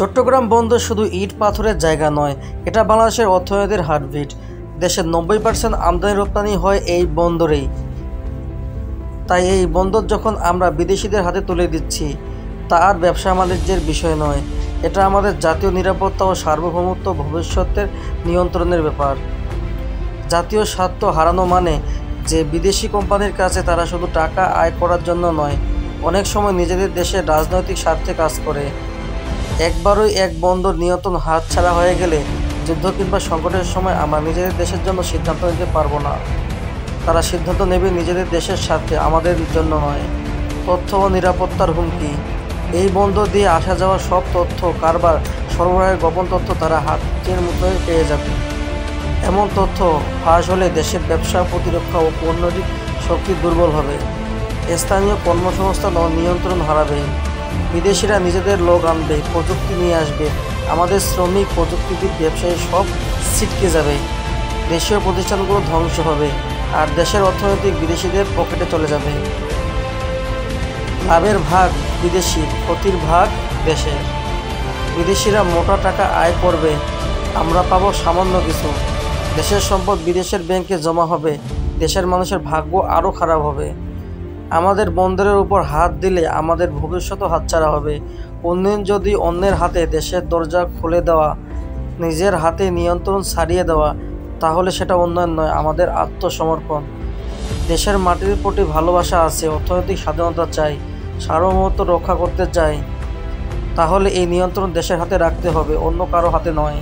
চট্টগ্রাম বন্দর শুধু ইট পাথরের জায়গা নয়, এটা বাংলাদেশের অর্থনীতির হার্টবিট। দেশের 90% আমদানি রপ্তানি হয় এই বন্দরেই। তাই এই বন্দর যখন আমরা বিদেশিদের হাতে তুলে দিচ্ছি, তা আর ব্যবসা বাণিজ্যের বিষয় নয়, এটা আমাদের জাতীয় নিরাপত্তা ও সার্বভৌমত্ব ভবিষ্যতের নিয়ন্ত্রণের ব্যাপার। জাতীয় স্বার্থ হারানো মানে যে বিদেশি কোম্পানির কাছে তারা শুধু টাকা আয় করার জন্য নয়, অনেক সময় নিজেদের দেশের রাজনৈতিক স্বার্থে কাজ করে। একবারই এক বন্দর নিয়ন্ত্রণ হাতছাড়া হয়ে গেলে যুদ্ধ কিংবা সংকটের সময় আমরা নিজেদের দেশের জন্য সিদ্ধান্ত নিতে পারবো না। তারা সিদ্ধান্ত নেবে নিজেদের দেশের স্বার্থে, আমাদের জন্য নয়। তথ্য ও নিরাপত্তার হুমকি। এই বন্দর দিয়ে আসা যাওয়া সব তথ্য, কারবার, সরবরাহের গোপন তথ্য তারা হাতের মুঠোয় পেয়ে যাবে। এমন তথ্য ফাঁস হলে দেশের ব্যবসা, প্রতিরক্ষা ও কূটনৈতিক শক্তি দুর্বল হবে। স্থানীয় কর্মসংস্থান ও নিয়ন্ত্রণ হারাবে। বিদেশিরা নিজেদের লোক আনবে, প্রযুক্তি নিয়ে আসবে। আমাদের শ্রমিক, প্রযুক্তিবিদ, ব্যবসায়ী সব ছিটকে যাবে। দেশীয় প্রতিষ্ঠানগুলো ধ্বংস হবে, আর দেশের অর্থনীতি বিদেশিদের পকেটে চলে যাবে। লাভের ভাগ বিদেশি, ক্ষতির ভাগ দেশের। বিদেশিরা মোটা টাকা আয় করবে, আমরা পাবো সামান্য কিছু। দেশের সম্পদ বিদেশের ব্যাংকে জমা হবে, দেশের মানুষের ভাগ্য আরও খারাপ হবে। আমাদের বন্দরের উপর হাত দিলে আমাদের ভবিষ্যৎও হাতছাড়া হবে। উন্নয়ন যদি অন্যের হাতে, দেশের দরজা খুলে দেওয়া, নিজের হাতে নিয়ন্ত্রণ ছাড়িয়ে দেওয়া, তাহলে সেটা উন্নয়ন নয়, আমাদের আত্মসমর্পণ। দেশের মাটির প্রতি ভালোবাসা আছে, অর্থনৈতিক স্বাধীনতা চাই, সার্বভৌমত্ব রক্ষা করতে চাই, তাহলে এই নিয়ন্ত্রণ দেশের হাতে রাখতে হবে, অন্য কারো হাতে নয়।